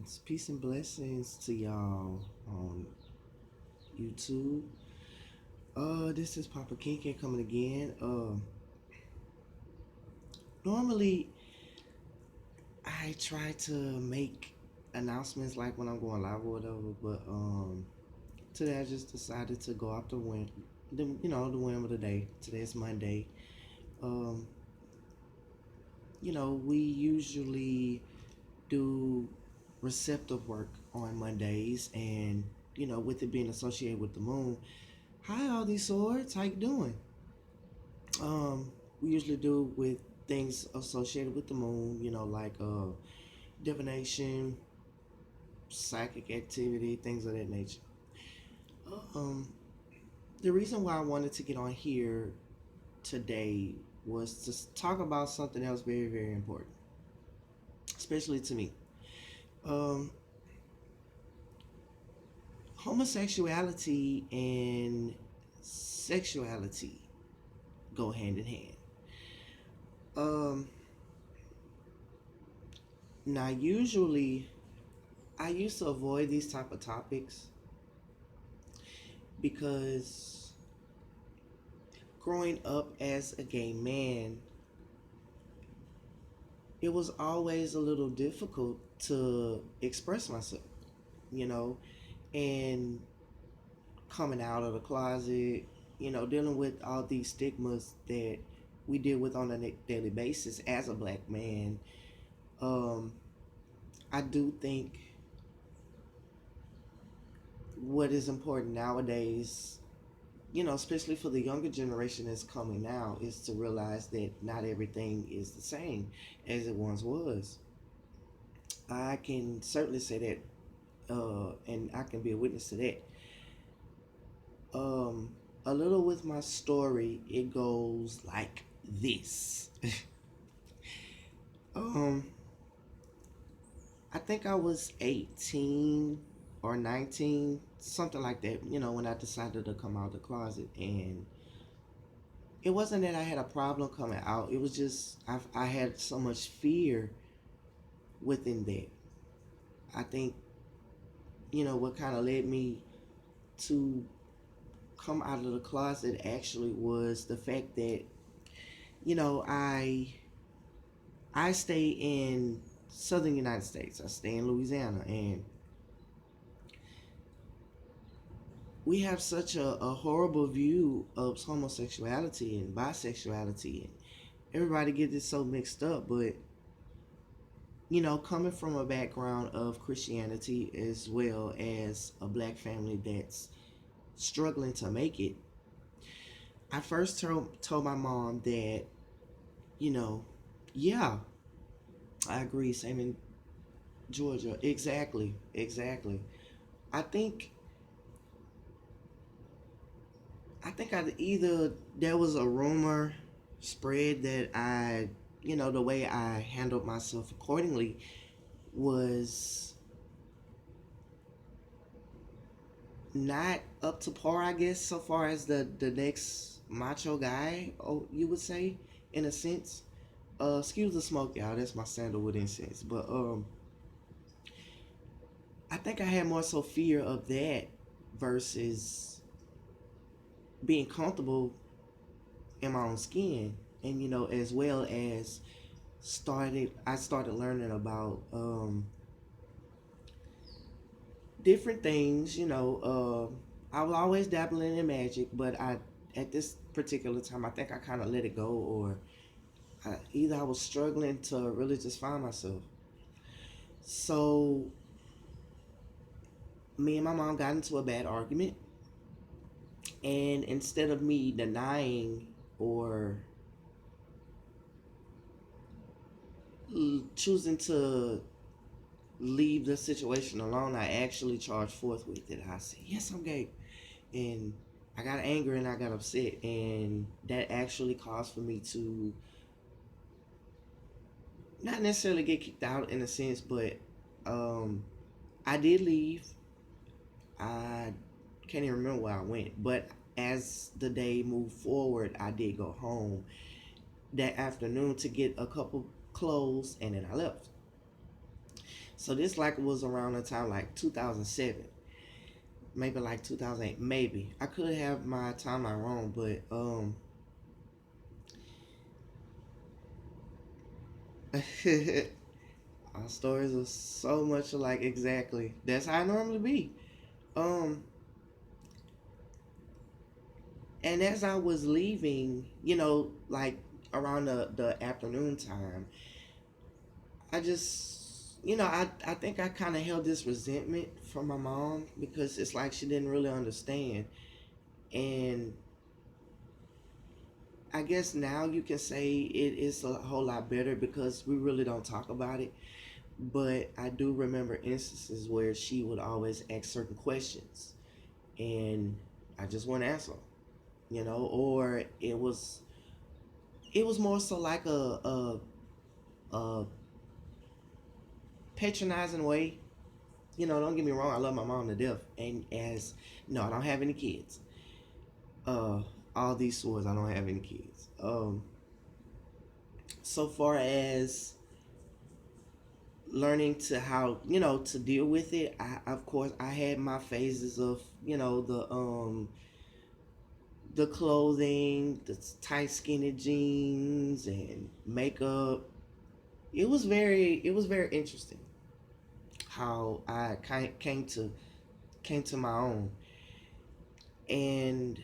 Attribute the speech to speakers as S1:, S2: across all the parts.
S1: Blessings, peace and blessings to y'all on YouTube. This is Papa Kinkin coming again. Normally I try to make announcements like when I'm going live or whatever, but today I just decided to go out the whim of the day. Today is Monday. Um, we usually do receptive work on Mondays, and with it being associated with the moon. Hi, all these swords. How you doing? We usually do with things associated with the moon. Like divination, psychic activity, things of that nature. Um, the reason why I wanted to get on here today was to talk about something else very, very important, especially to me. Um, Homosexuality and sexuality go hand in hand. Um, Now, usually, I used to avoid these type of topics because growing up as a gay man, it was always a little difficult to express myself, you know, and coming out of the closet, dealing with all these stigmas that we deal with on a daily basis as a black man. Um, I do think what is important nowadays, especially for the younger generation that's coming now, is to realize that not everything is the same as it once was. I can certainly say that, and I can be a witness to that. Um, a little with my story, it goes like this. um, I think I was 18 or 19, something like that, when I decided to come out of the closet. And it wasn't that I had a problem coming out, it was just I had so much fear within that. I think, what kind of led me to come out of the closet actually was the fact that, you know, I I stay in southern United States. I stay in Louisiana, and we have such a horrible view of homosexuality and bisexuality, and everybody gets it so mixed up. But coming from a background of Christianity as well as a black family that's struggling to make it, I first told my mom that, you know, yeah, I agree. Same in Georgia. Exactly, exactly. I think I either there was a rumor spread that the way I handled myself accordingly was not up to par, I guess, so far as the next macho guy, oh, you would say, in a sense. Excuse the smoke, y'all. That's my sandalwood incense. But I think I had more so fear of that versus being comfortable in my own skin, and as well as I started learning about different things. I was always dabbling in magic, but I at this particular time I think I kind of let it go, or either I was struggling to really just find myself. So me and my mom got into a bad argument, and instead of me denying or choosing to leave the situation alone, I actually charged forth with it. I said, "Yes, I'm gay," and I got angry and I got upset, and that actually caused for me to not necessarily get kicked out in a sense, but um, I did leave. I can't even remember where I went, but as the day moved forward, I did go home that afternoon to get a couple clothes, and then I left. So this like was around the time like 2007, maybe like 2008, maybe. I could have my timeline wrong, but our stories are so much alike. Exactly. That's how I normally be. Um, and as I was leaving, like around the afternoon time, I just, I think I kind of held this resentment from my mom because it's like she didn't really understand. And I guess now you can say it is a whole lot better because we really don't talk about it. But I do remember instances where she would always ask certain questions and I just wouldn't answer, or it was more so like a patronizing way. Don't get me wrong, I love my mom to death. And as no, I don't have any kids. Uh all these swords, I don't have any kids. So far as learning to how to deal with it, I of course I had my phases of the clothing, the tight skinny jeans and makeup. It was very interesting how I came to my own. And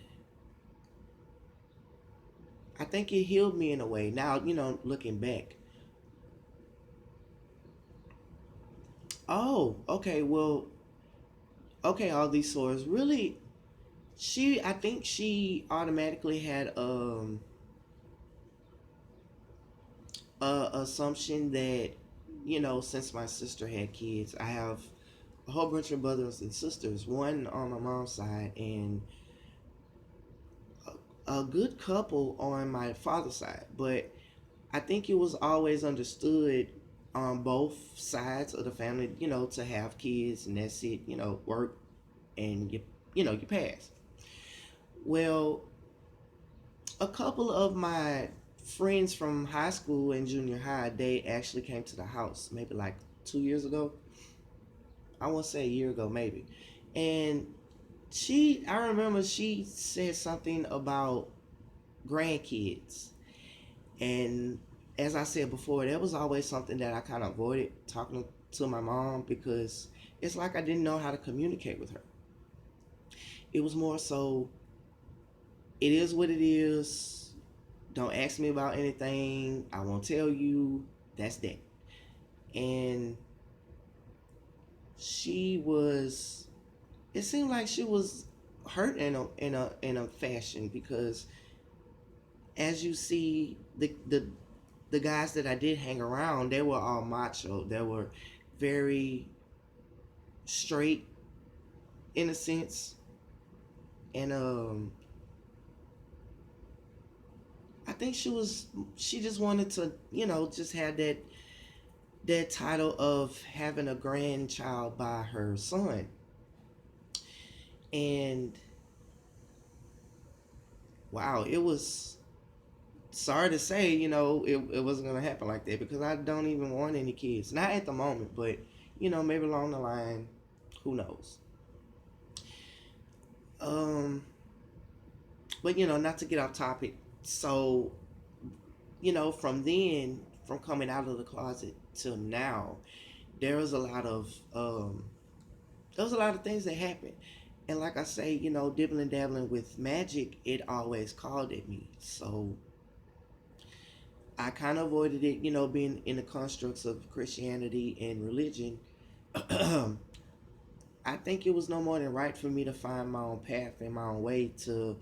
S1: I think it healed me in a way. Now, looking back. Oh, okay, well, okay, all these sores. Really, I think she automatically had a assumption that, since my sister had kids, I have a whole bunch of brothers and sisters, one on my mom's side and a good couple on my father's side. But I think it was always understood on both sides of the family, to have kids and that's it, work and you pass. Well, a couple of my friends from high school and junior high, they actually came to the house maybe like 2 years ago. I want to say a year ago, maybe. And I remember she said something about grandkids. And as I said before, that was always something that I kind of avoided talking to my mom because it's like I didn't know how to communicate with her. It was more so, it is what it is. Don't ask me about anything. I won't tell you. That's that. And she was, it seemed like she was hurt in a fashion because as you see the guys that I did hang around, they were all macho. They were very straight in a sense, and I think she just wanted to just have that title of having a grandchild by her son, and wow, it was sorry to say, it wasn't gonna happen like that because I don't even want any kids. Not at the moment, but maybe along the line, who knows? Um, but not to get off topic. So, from coming out of the closet till now, there was a lot of things that happened. And like I say, dibbling dabbling with magic, it always called at me. So I kind of avoided it, being in the constructs of Christianity and religion. I think it was no more than right for me to find my own path and my own way to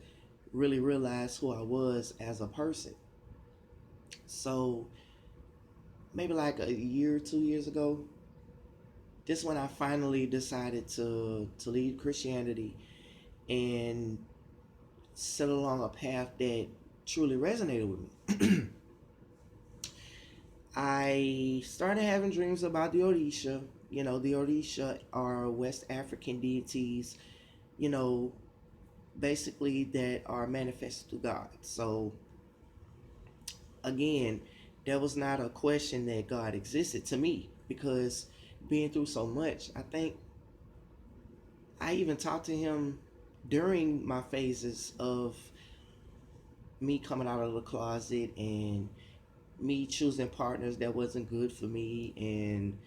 S1: really realize who I was as a person. So maybe like a year, 2 years ago, this when I finally decided to leave Christianity and set along a path that truly resonated with me. I started having dreams about the Orisha. The Orisha are West African deities, you know, basically that are manifested through God. So again, there was not a question that God existed to me because being through so much. I think I even talked to him during my phases of me coming out of the closet and me choosing partners that wasn't good for me, and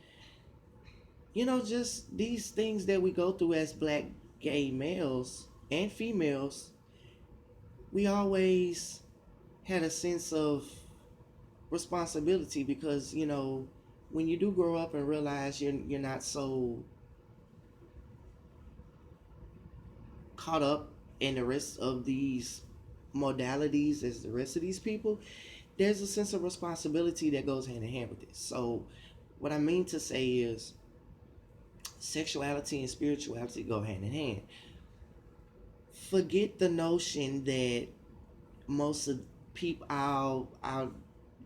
S1: just these things that we go through as black gay males and females. We always had a sense of responsibility because when you do grow up and realize you're not so caught up in the rest of these modalities as the rest of these people, there's a sense of responsibility that goes hand in hand with this. So what I mean to say is sexuality and spirituality go hand in hand. Forget the notion that most of people I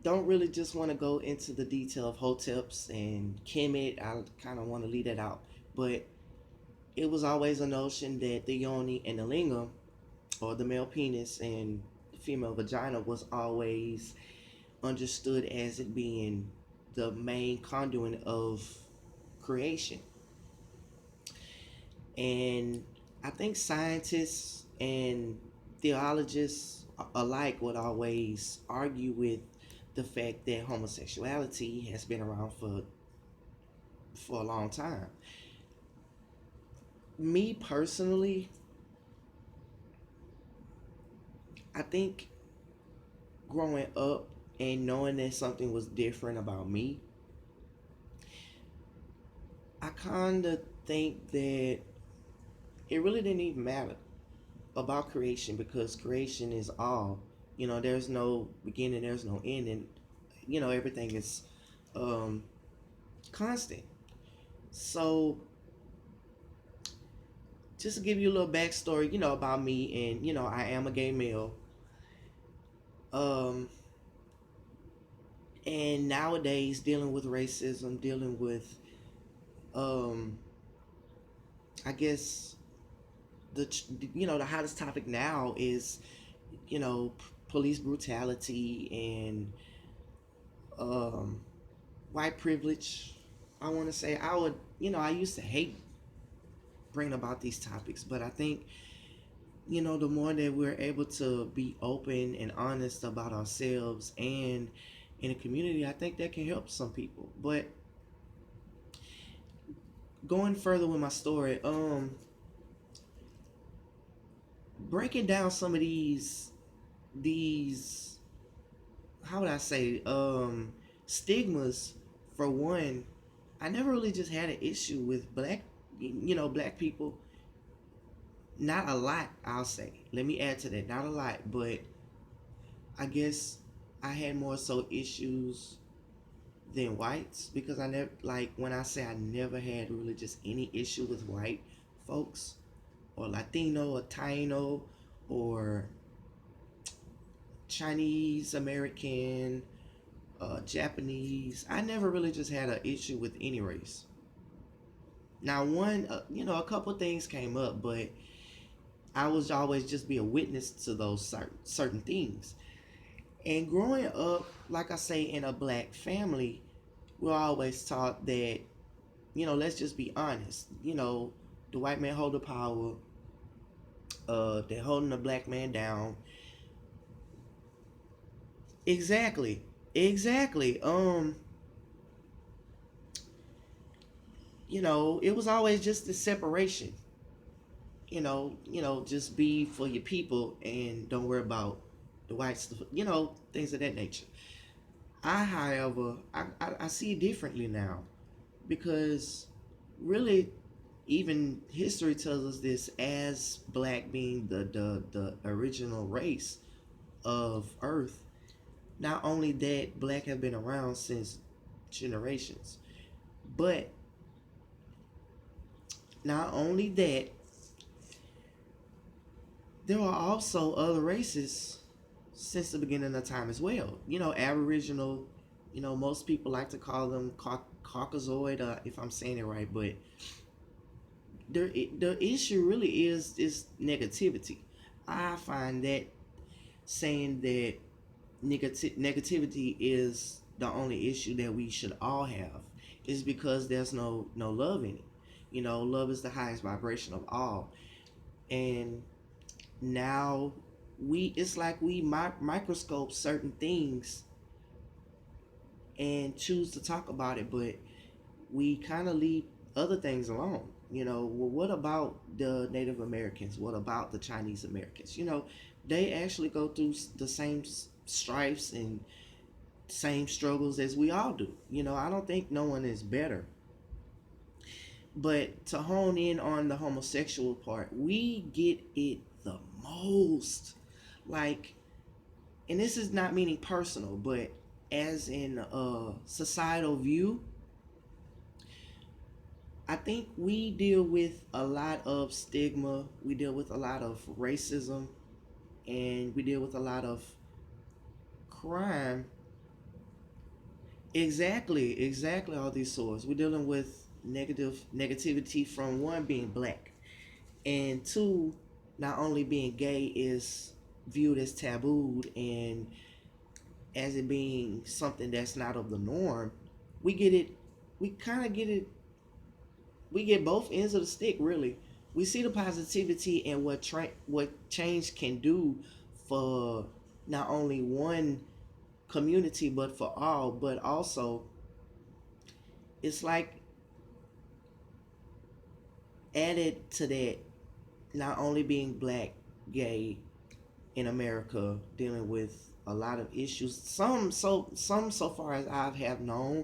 S1: don't really just want to go into the detail of hoteps and kemet. I kind of want to leave that out. But it was always a notion that the yoni and the lingam, or the male penis and the female vagina, was always understood as it being the main conduit of creation. And I think scientists and theologists alike would always argue with the fact that homosexuality has been around for a long time. Me personally, I think growing up and knowing that something was different about me, I kind of think that it really didn't even matter about creation, because creation is all. There's no beginning, there's no end, and everything is um, constant. So, just to give you a little backstory, about me, and I am a gay male. Um, and nowadays, dealing with racism, dealing with, um, I guess the the hottest topic now is police brutality and um, white privilege. I want to say I used to hate bringing about these topics, but I think the more that we're able to be open and honest about ourselves and in a community, I think that can help some people. But going further with my story, breaking down some of these how would I say, stigmas. For one, I never really just had an issue with black people. Not a lot, I'll say. Let me add to that. Not a lot, but I guess I had more so issues than whites, because I never, like, when I say I never had really just any issue with white folks or Latino or Taino or Chinese American, Japanese. I never really just had an issue with any race. Now, a couple things came up, but I was always just be a witness to those certain things. And growing up, like I say, in a black family, we're always taught that, let's just be honest. The white man hold the power. They're holding the black man down. Exactly, exactly. It was always just the separation. Just be for your people and don't worry about the white stuff. Things of that nature. However, I see it differently now, because really, even history tells us this, as black being the original race of Earth. Not only that, black have been around since generations, but not only that, there are also other races since the beginning of time as well. Aboriginal. Most people like to call them Caucasoid, if I'm saying it right, but the issue really is negativity. I find that saying that negativity is the only issue that we should all have, is because there's no love in it. Love is the highest vibration of all. And now it's like we microscope certain things and choose to talk about it, but we kind of leave other things alone. Well, what about the Native Americans? What about the Chinese Americans? They actually go through the same strifes and same struggles as we all do. I don't think no one is better. But to hone in on the homosexual part, we get it the most. Like, and this is not meaning personal, but as in a societal view, I think we deal with a lot of stigma, we deal with a lot of racism, and we deal with a lot of crime. Exactly all these sorts. We're dealing with negativity from one being black, and two, not only being gay is viewed as tabooed and as it being something that's not of the norm. We get it. We kind of get it. We get both ends of the stick. Really, we see the positivity and what change can do for not only one community but for all. But also, it's like added to that, not only being black, gay in America, dealing with a lot of issues. Some so far as I have known,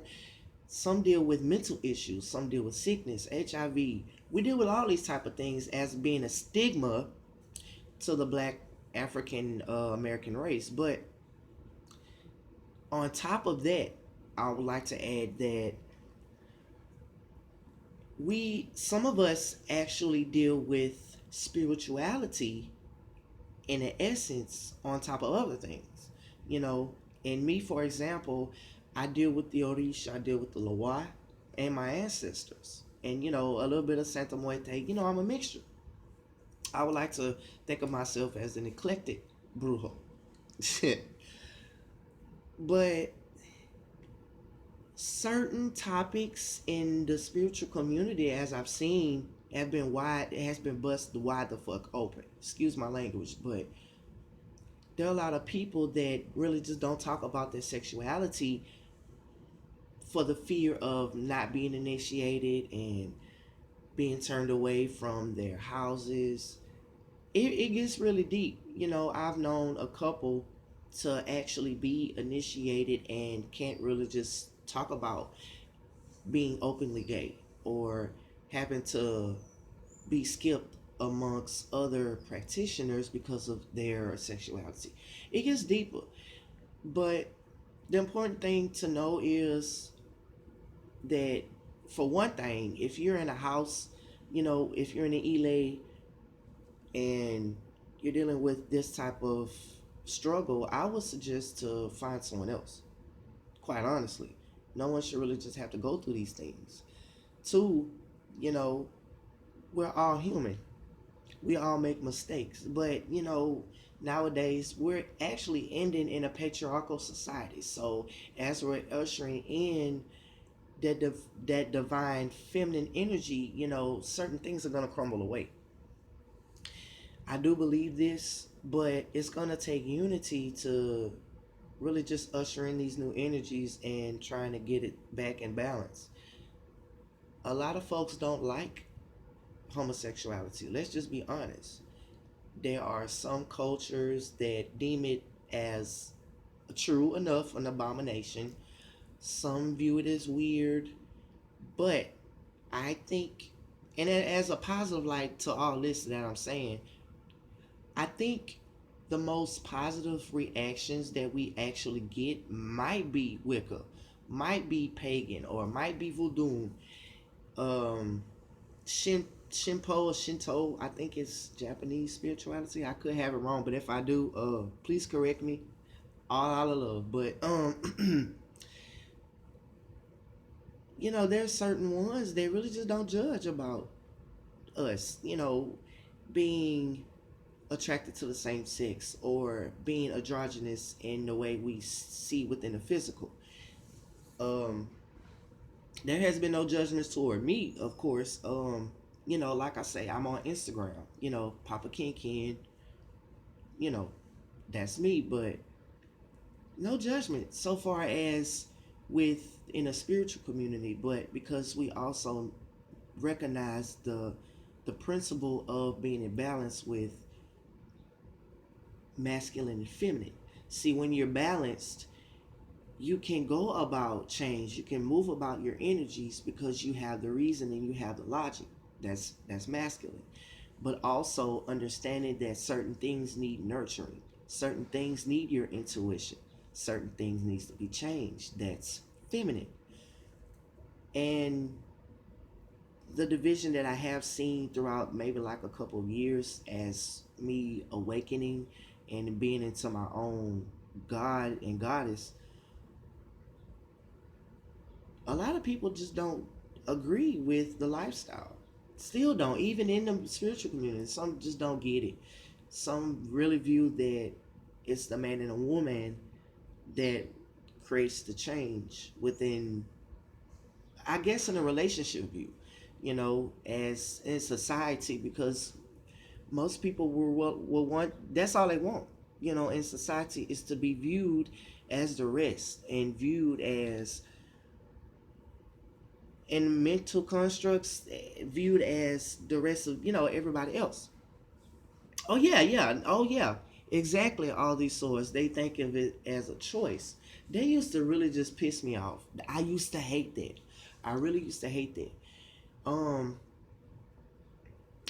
S1: some deal with mental issues, some deal with sickness, HIV. We deal with all these type of things as being a stigma to the black African American race. But on top of that, I would like to add that some of us actually deal with spirituality in an essence on top of other things. You know, and me, for example, I deal with the Orisha, I deal with the Loa, and my ancestors. And, a little bit of Santa Muerte. I'm a mixture. I would like to think of myself as an eclectic brujo. But certain topics in the spiritual community, as I've seen, it has been busted wide the fuck open. Excuse my language, but there are a lot of people that really just don't talk about their sexuality for the fear of not being initiated and being turned away from their houses. It gets really deep. I've known a couple to actually be initiated and can't really just talk about being openly gay or having to be skipped amongst other practitioners because of their sexuality. It gets deeper. But the important thing to know is that, for one thing, if you're in a house, if you're in an Ile and you're dealing with this type of struggle, I would suggest to find someone else. Quite honestly, no one should really just have to go through these things. Two, you know, we're all human. We all make mistakes, but nowadays we're actually ending in a patriarchal society. So as we're ushering in that divine feminine energy, certain things are gonna crumble away. I do believe this, but it's gonna take unity to really just usher in these new energies and trying to get it back in balance. A lot of folks don't like homosexuality. Let's just be honest. There are some cultures that deem it as true enough an abomination. Some view it as weird, but I think, and as a positive light to all this that I'm saying, I think the most positive reactions that we actually get might be Wicca, might be pagan, or might be voodoo. Um, Shinpo or Shinto, I think it's Japanese spirituality. I could have it wrong, but if I do, please correct me. All out of love. But there's certain ones that really just don't judge about us, being attracted to the same sex or being androgynous in the way we see within the physical. Um, There has been no judgments toward me, of course. Like I say, I'm on Instagram. Papa Ken. You know, that's me. But no judgment so far as with in a spiritual community. But because we also recognize the principle of being in balance with masculine and feminine. See, when you're balanced, you can go about change. You can move about your energies because you have the reason and you have the logic. That's masculine. But also understanding that certain things need nurturing. Certain things need your intuition. Certain things needs to be changed. That's feminine. And the division that I have seen throughout maybe like a couple of years as me awakening and being into my own God and goddess, a lot of people just don't agree with the lifestyle. Still don't, even in the spiritual community. Some just don't get it. Some really view that it's the man and a woman that creates the change within, I guess, in a relationship view, as in society, because most people will want, that's all they want, in society, is to be viewed as the rest and viewed as in mental constructs, viewed as the rest of everybody else. Oh yeah, yeah, oh yeah, exactly. All these swords, they think of it as a choice. They used to really just piss me off. I used to hate that. I really used to hate that. um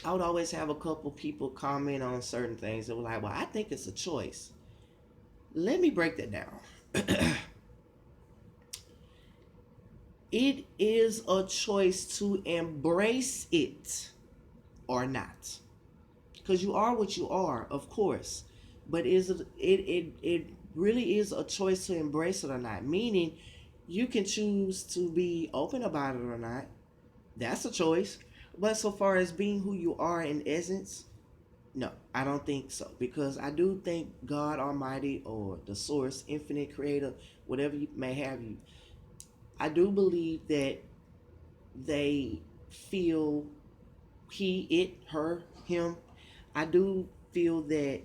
S1: I would always have a couple people comment on certain things that were like, well, I think it's a choice. Let me break that down. It is a choice to embrace it or not, because you are what you are, of course. But it really is a choice to embrace it or not. Meaning, you can choose to be open about it or not. That's a choice. But so far as being who you are in essence, no, I don't think so. Because I do think God Almighty or the Source, Infinite Creator, whatever you may have you, I do believe that they feel he, it, her, him. I do feel that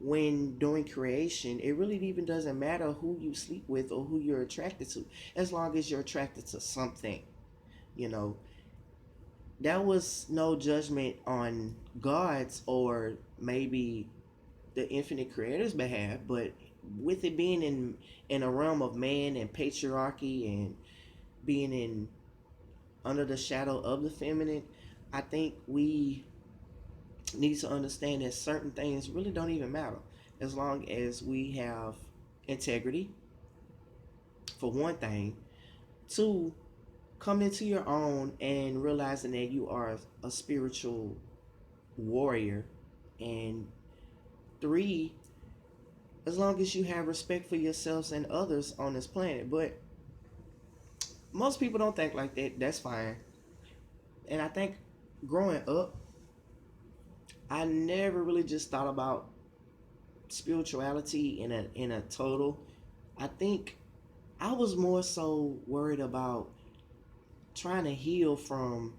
S1: when doing creation, it really even doesn't matter who you sleep with or who you're attracted to, as long as you're attracted to something. You know, that was no judgment on God's or maybe the infinite creator's behalf, but with it being in a realm of man and patriarchy and being in under the shadow of the feminine, I think we need to understand that certain things really don't even matter as long as we have integrity, for one thing. Two, coming into your own and realizing that you are a spiritual warrior. And three, as long as you have respect for yourselves and others on this planet. But most people don't think like that. That's fine. And I think growing up, I never really just thought about spirituality in a total. I think I was more so worried about trying to heal from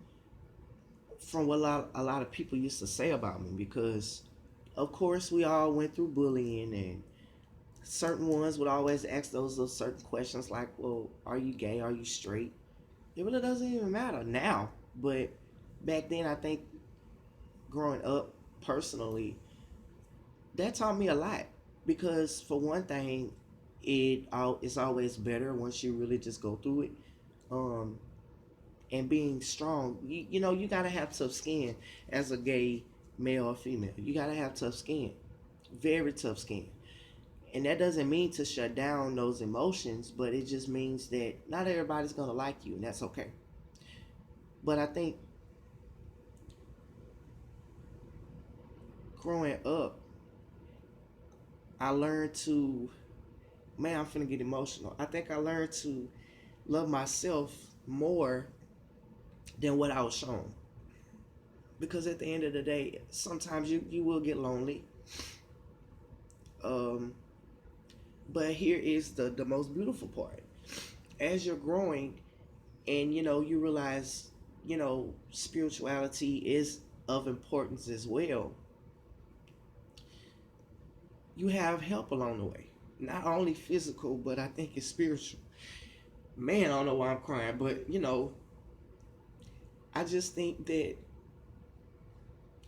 S1: what a lot of people used to say about me, because of course we all went through bullying, and certain ones would always ask those certain questions like, well, are you gay, are you straight? It really doesn't even matter now, but back then I think growing up personally, that taught me a lot, because for one thing, it's always better once you really just go through it. um and being strong, you gotta have tough skin as a gay male or female. You gotta have tough skin, very tough skin. And that doesn't mean to shut down those emotions, but it just means that not everybody's gonna like you, and that's okay. But I think growing up, I learned to, man, I'm finna get emotional. I think I learned to love myself more than what I was shown. Because at the end of the day, sometimes you will get lonely. Um, but here is the most beautiful part. As you're growing, and you realize spirituality is of importance as well, you have help along the way. Not only physical, but I think it's spiritual. Man, I don't know why I'm crying, but I just think that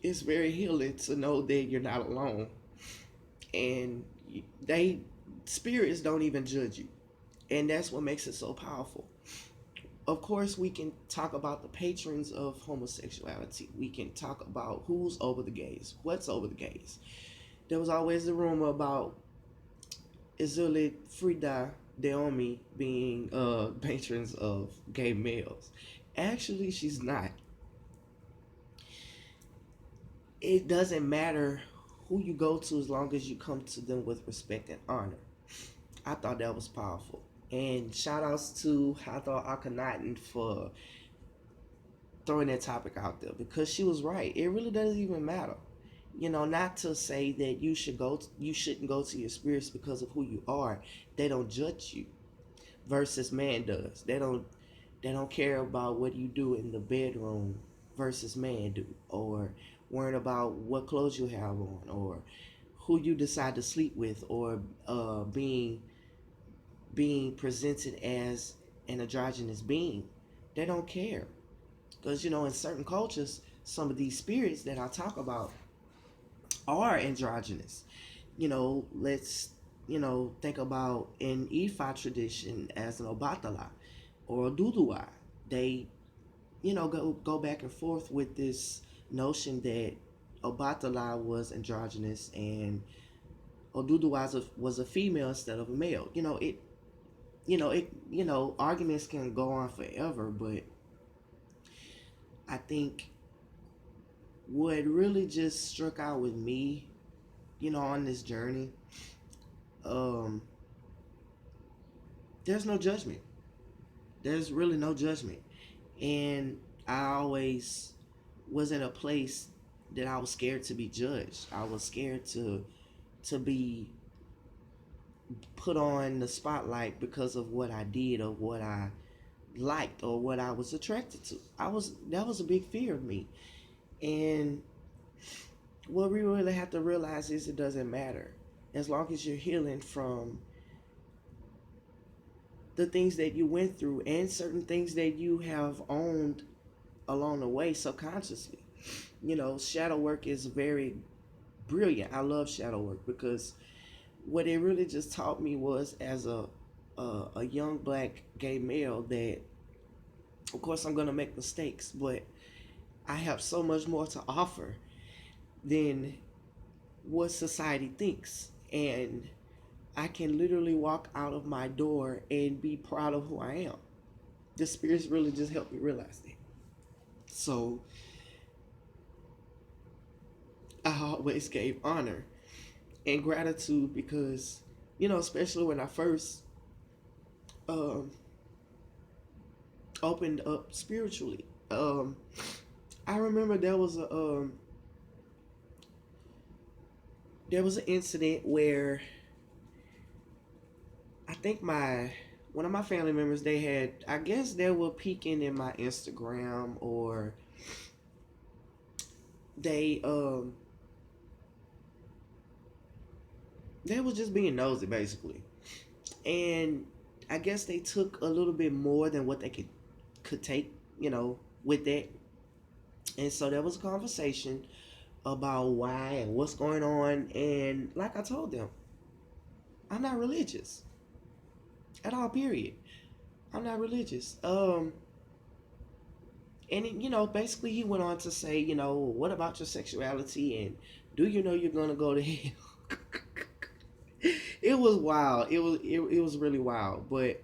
S1: it's very healing to know that you're not alone, and they spirits don't even judge you, and that's what makes it so powerful. Of course, we can talk about the patrons of homosexuality. We can talk about who's over the gays, what's over the gays. There was always the rumor about Izuli Frida Deomi being patrons of gay males. Actually, she's not. It doesn't matter who you go to as long as you come to them with respect and honor. I thought that was powerful. And shout outs to Hathor Akhenaten for throwing that topic out there because she was right. It really doesn't even matter. Not to say that you shouldn't go to your spirits because of who you are. They don't judge you versus man does. They don't care about what you do in the bedroom versus man do, or worrying about what clothes you have on, or who you decide to sleep with, or being presented as an androgynous being. They don't care because in certain cultures, some of these spirits that I talk about are androgynous. Let's think about in Ifa tradition as an Obatala or a Dudua. They go back and forth with this notion that Obatala was androgynous and Oduduwa was a female instead of a male. Arguments can go on forever, but I think what really just struck out with me, on this journey, um, there's no judgment. There's really no judgment. And I always was in a place that I was scared to be judged. I was scared to be put on the spotlight because of what I did or what I liked or what I was attracted to. That was a big fear of me. And what we really have to realize is it doesn't matter. As long as you're healing from the things that you went through and certain things that you have owned along the way subconsciously. Shadow work is very brilliant. I love shadow work because what it really just taught me was as a young black gay male that of course I'm gonna make mistakes, but I have so much more to offer than what society thinks. And I can literally walk out of my door and be proud of who I am. The spirits really just helped me realize that. So I always gave honor and gratitude because, especially when I first um, opened up spiritually. I remember there was an incident where I think my one of my family members, they had, I guess they were peeking in my Instagram, or they they was just being nosy basically. And I guess they took a little bit more than what they could take, with that. And so there was a conversation about why and what's going on. And like I told them, I'm not religious at all, period. I'm not religious. And basically he went on to say, what about your sexuality, and do you know you're gonna go to hell? It was wild. It was really wild. But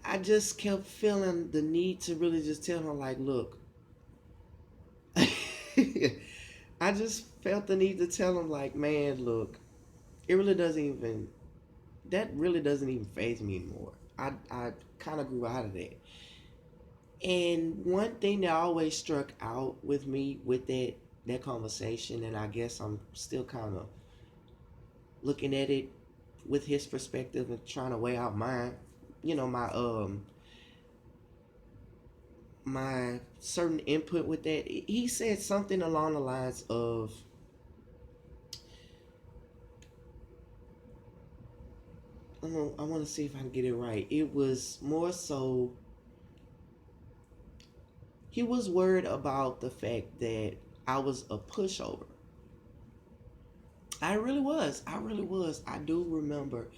S1: I just kept feeling the need to really just tell him, like, look. I just felt the need to tell him, like, man, look, it really doesn't even that really doesn't even faze me anymore. I kind of grew out of that. And one thing that always struck out with me with that conversation, and I guess I'm still kind of looking at it with his perspective and trying to weigh out mine, my certain input with that. He said something along the lines of, I want to see if I can get it right. It was more so he was worried about the fact that I was a pushover. I really was. I really was. I do remember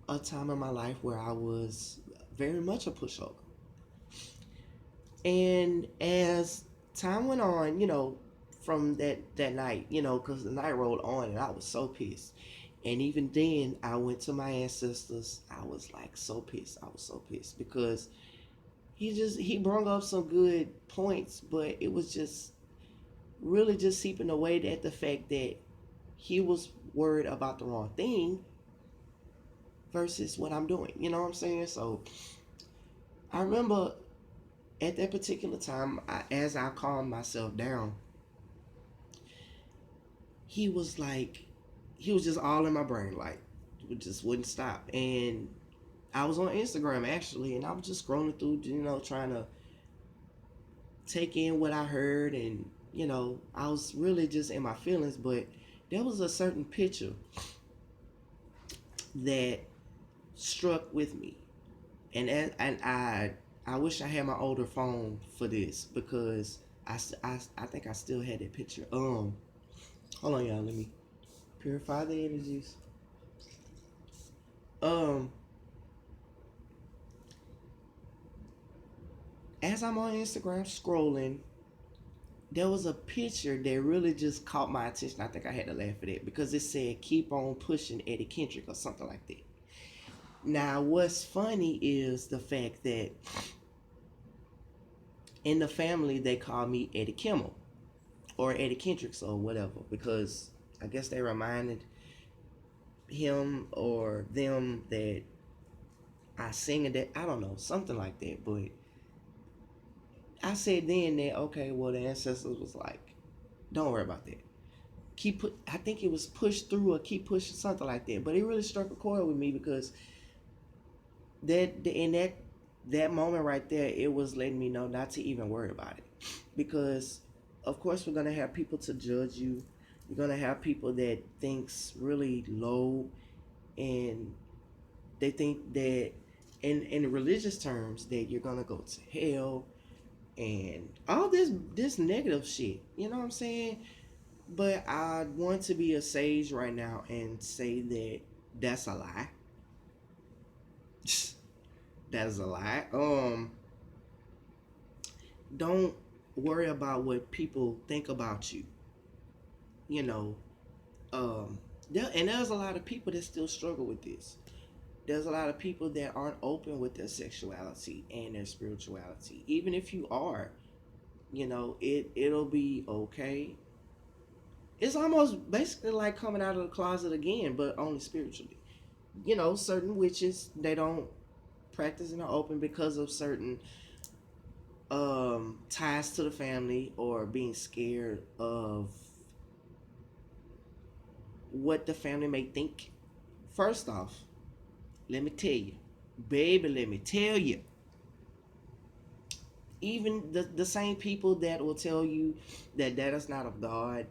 S1: a time in my life where I was very much a pushover. And as time went on, from that night, because the night rolled on and I was so pissed. And even then, I went to my ancestors. I was like so pissed. I was so pissed because he brought up some good points, but it was just really just seeping away at the fact that he was worried about the wrong thing versus what I'm doing. You know what I'm saying? So I remember at that particular time, as I calmed myself down, he was like, he was just all in my brain, like, it just wouldn't stop. And I was on Instagram actually, and I was just scrolling through, trying to take in what I heard, and I was really just in my feelings. But there was a certain picture that struck with me, and I wish I had my older phone for this because I think I still had that picture. Hold on, y'all. Let me purify the energies. Um, as I'm on Instagram scrolling, there was a picture that really just caught my attention. I think I had to laugh at it because it said "Keep on pushing, Eddie Kendrick" or something like that. Now, what's funny is the fact that in the family they call me Eddie Kimmel or Eddie Kendricks or whatever because I guess they reminded him or them that I sing it. That I don't know, something like that. But I said then that okay, well the ancestors was like, don't worry about that. I think it was pushed through or keep pushing something like that. But it really struck a chord with me because in that moment right there, it was letting me know not to even worry about it because of course we're gonna have people to judge you. You're gonna have people that thinks really low and they think that in religious terms that you're gonna go to hell and all this negative shit. You know what I'm saying? But I want to be a sage right now and say that that's a lie. That is a lie. Don't worry about what people think about you. You know, um, and there's a lot of people that still struggle with this. There's a lot of people that aren't open with their sexuality and their spirituality. Even if you are, it'll be okay. It's almost basically like coming out of the closet again, but only spiritually. Certain witches they don't practice in the open because of certain ties to the family or being scared of what the family may think. First off, let me tell you, baby, let me tell you, even the same people that will tell you that is not of God,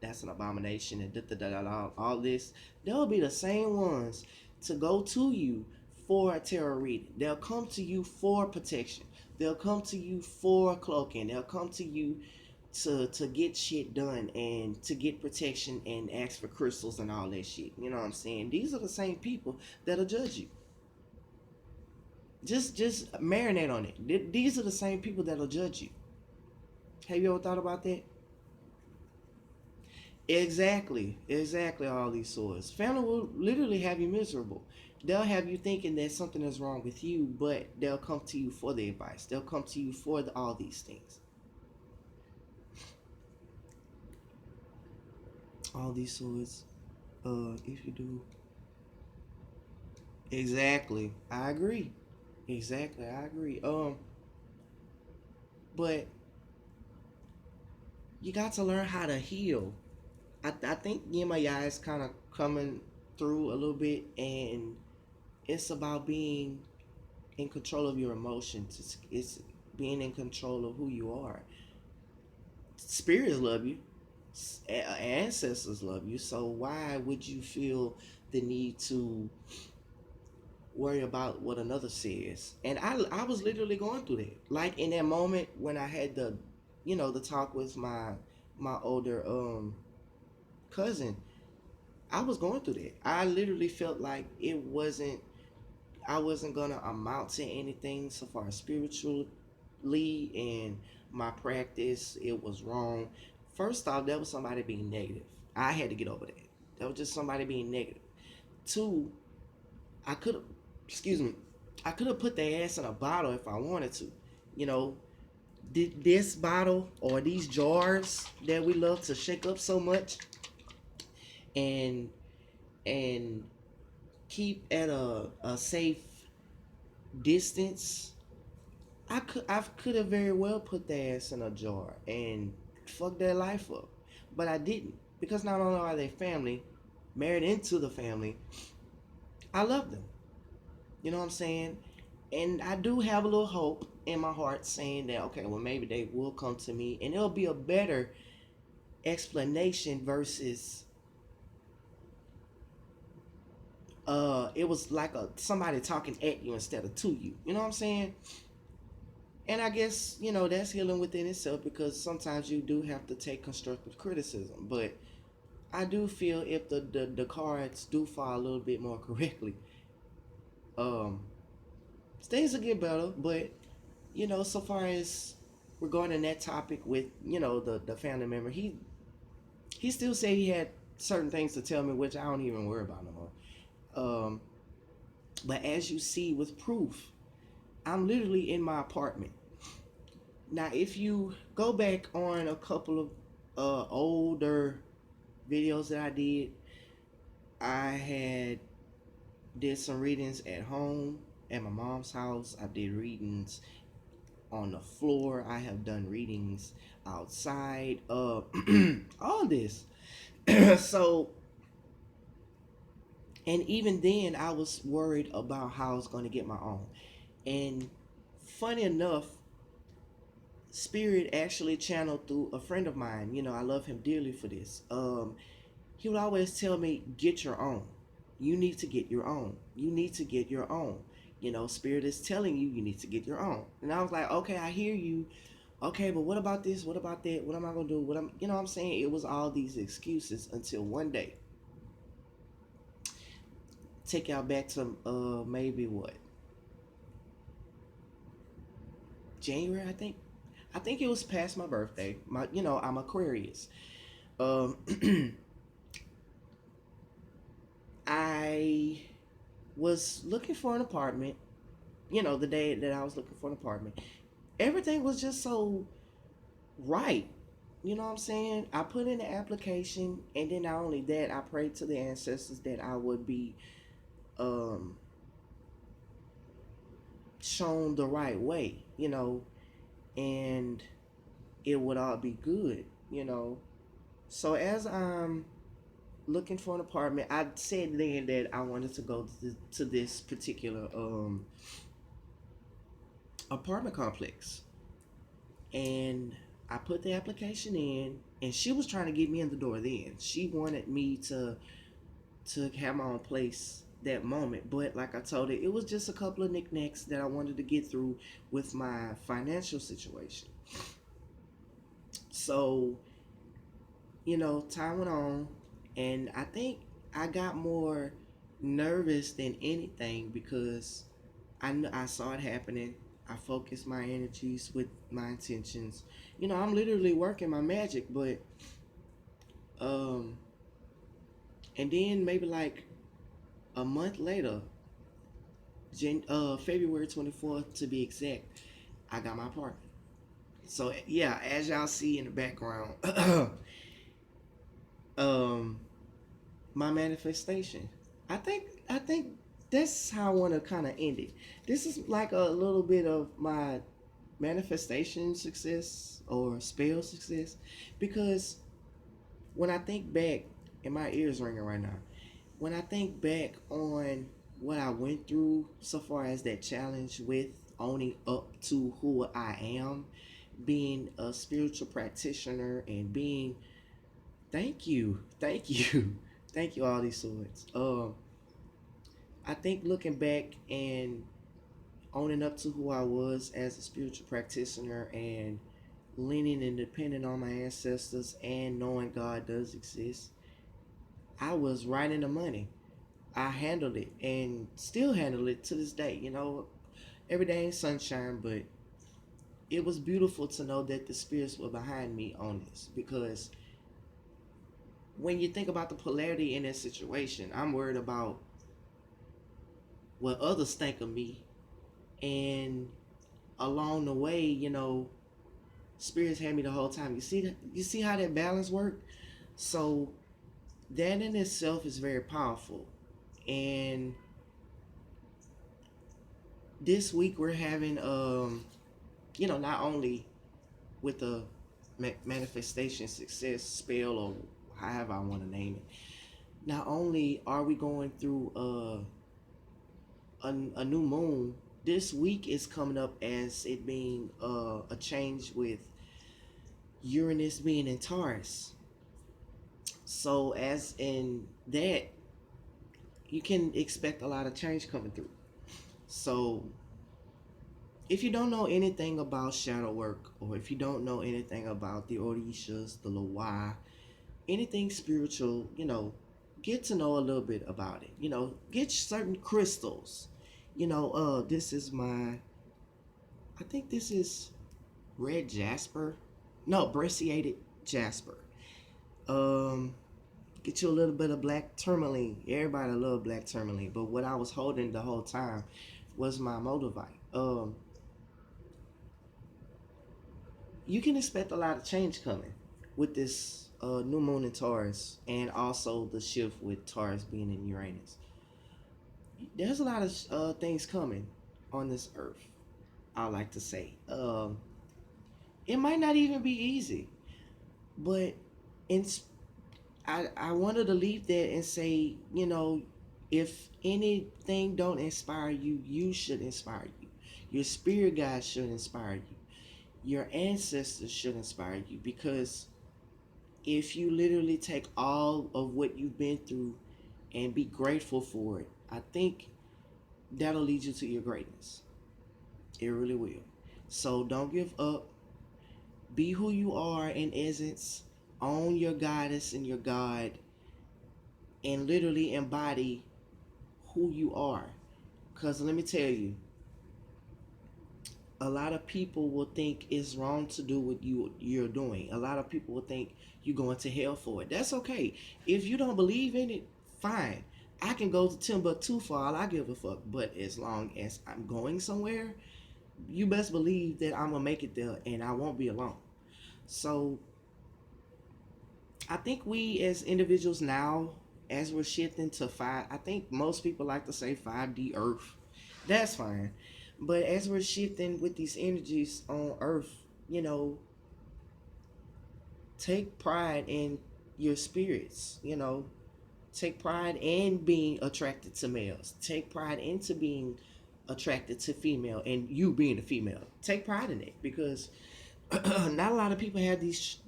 S1: that's an abomination, and all this, they'll be the same ones to go to you for a tarot reading. They'll come to you for protection. They'll come to you for cloaking. They'll come to you to get shit done and to get protection and ask for crystals and all that shit. You know what I'm saying? These are the same people that'll judge you. Just marinate on it. These are the same people that'll judge you. Have you ever thought about that? Exactly. All these swords. Family will literally have you miserable. They'll have you thinking that something is wrong with you, but they'll come to you for the advice. They'll come to you for all these things. All these swords. If you do. Exactly. I agree. Exactly. I agree. But you got to learn how to heal. I think Yemaya is kind of coming through a little bit, and it's about being in control of your emotions. It's being in control of who you are. Spirits love you, ancestors love you. So why would you feel the need to worry about what another says? And I was literally going through that. Like in that moment when I had the talk with my older cousin, I was going through that. I literally felt like I wasn't gonna amount to anything so far as spiritually, and my practice, it was wrong. First off, that was somebody being negative. I had to get over that. That was just somebody being negative. Two, I could have, excuse me, I could have put their ass in a bottle if I wanted to. You know, this bottle or these jars that we love to shake up so much and and keep at a safe distance. I could have very well put their ass in a jar and fucked their life up, but I didn't, because not only are they family, married into the family, I love them. You know what I'm saying? And I do have a little hope in my heart saying that, okay, well, maybe they will come to me and it'll be a better explanation versus it was like a somebody talking at you instead of to you. You know what I'm saying? And I guess, that's healing within itself, because sometimes you do have to take constructive criticism. But I do feel if the cards do fall a little bit more correctly, um, things will get better. But, so far as regarding that topic with, the family member, he still said he had certain things to tell me, which I don't even worry about no more. Um, but as you see with proof, I'm literally in my apartment. Now, if you go back on a couple of older videos that I did, I had did some readings at home at my mom's house. I did readings on the floor. I have done readings outside. All this. So, and even then, I was worried about how I was going to get my own. And funny enough, Spirit actually channeled through a friend of mine. I love him dearly for this. He would always tell me, get your own. You need to get your own. You need to get your own. Spirit is telling you need to get your own. And I was like, okay, I hear you. Okay, but what about this? What about that? What am I gonna do? You know what I'm saying? It was all these excuses until one day. Take y'all back to maybe what, January, I think. I think it was past my birthday. I'm Aquarius. Um, I was looking for an apartment. The day that I was looking for an apartment, everything was just so right. You know what I'm saying? I put in the application, and then not only that, I prayed to the ancestors that I would be um, shown the right way, and it would all be good, So as I'm looking for an apartment, I said then that I wanted to go to this particular apartment complex, and I put the application in, and she was trying to get me in the door. Then she wanted me to have my own place that moment, but like I told her, it was just a couple of knickknacks that I wanted to get through with my financial situation. So, time went on, and I think I got more nervous than anything, because I saw it happening. I focused my energies with my intentions. I'm literally working my magic, but um, and then maybe like a month later, February 24th to be exact, I got my apartment. So yeah, as y'all see in the background, um, my manifestation. I think that's how I want to kind of end it. This is like a little bit of my manifestation success or spell success, because when I think back, and my ears ringing right now, when I think back on what I went through so far as that challenge with owning up to who I am, being a spiritual practitioner and being, thank you, thank you, all these swords. I think looking back and owning up to who I was as a spiritual practitioner and leaning and depending on my ancestors and knowing God does exist, I was right in the money. I handled it and still handle it to this day. Every day ain't sunshine, but it was beautiful to know that the spirits were behind me on this, because when you think about the polarity in this situation, I'm worried about what others think of me. And along the way, spirits had me the whole time. You see how that balance worked? So that in itself is very powerful. And this week we're having not only with the manifestation success spell, or however I want to name it, not only are we going through a new moon, this week is coming up as it being a change with Uranus being in Taurus. So as in that, you can expect a lot of change coming through. So if you don't know anything about shadow work, or if you don't know anything about the Orishas, the Loa, anything spiritual, get to know a little bit about it. Get certain crystals. This is I think this is red jasper. No, brachiated jasper. Um, get you a little bit of black tourmaline. Everybody love black tourmaline, but what I was holding the whole time was my moldavite. You can expect a lot of change coming with this new moon in Taurus, and also the shift with Taurus being in Uranus. There's a lot of things coming on this earth. I like to say, it might not even be easy, but in I wanted to leave that and say, if anything don't inspire you, you should inspire you. Your spirit guide should inspire you. Your ancestors should inspire you, because if you literally take all of what you've been through and be grateful for it, I think that'll lead you to your greatness. It really will. So don't give up. Be who you are in essence. Own your goddess and your God, and literally embody who you are. Because let me tell you, a lot of people will think it's wrong to do what you're doing. A lot of people will think you're going to hell for it. That's okay. If you don't believe in it, fine. I can go to Timbuktu for all I give a fuck. But as long as I'm going somewhere, you best believe that I'm gonna make it there and I won't be alone. So I think we as individuals now, as we're shifting to I think most people like to say 5D Earth. That's fine. But as we're shifting with these energies on Earth, you know, take pride in your spirits, take pride in being attracted to males. Take pride into being attracted to female, and you being a female. Take pride in it, because not a lot of people have these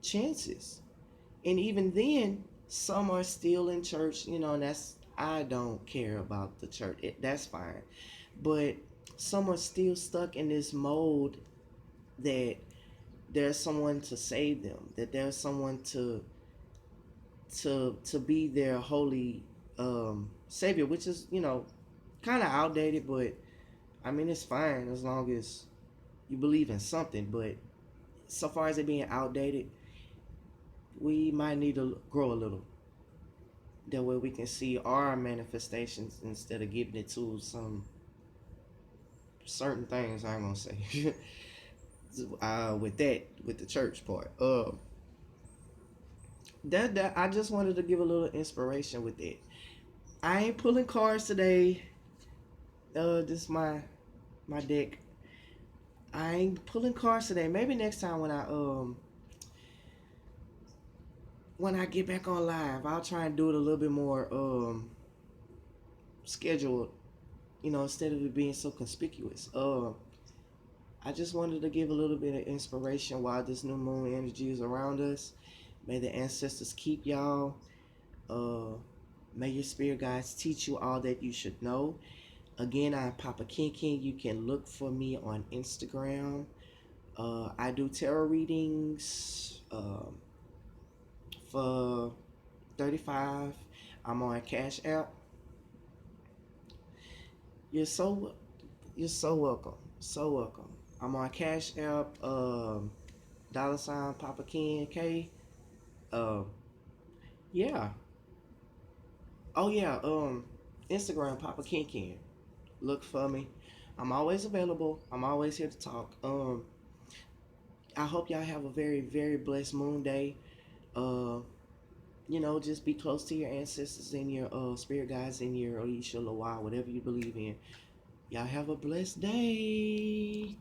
S1: chances. And even then, some are still in church, and that's, I don't care about the church. That's fine. But some are still stuck in this mode that there's someone to save them, that there's someone to be their holy savior, which is, kind of outdated, but I mean, it's fine as long as you believe in something. But so far as it being outdated, we might need to grow a little. That way we can see our manifestations instead of giving it to some certain things. I'm gonna say with the church part. That I just wanted to give a little inspiration with it. I ain't pulling cards today. This is my deck. I ain't pulling cards today. Maybe next time when when I get back on live, I'll try and do it a little bit more scheduled, instead of it being so conspicuous. I just wanted to give a little bit of inspiration while this new moon energy is around us. May the ancestors keep y'all. Uh, may your spirit guides teach you all that you should know. Again, I'm Papa King King. You can look for me on Instagram. I do tarot readings for 35. I'm on Cash App. You're so you're so welcome. So welcome. I'm on Cash App. Dollar sign Papa Ken K. Um, yeah. Oh yeah. Instagram Papa Ken Ken. Look for me. I'm always available. I'm always here to talk. I hope y'all have a very very blessed moon day. Uh, just be close to your ancestors and your spirit guides and your Oisha Lawa, whatever you believe in. Y'all have a blessed day.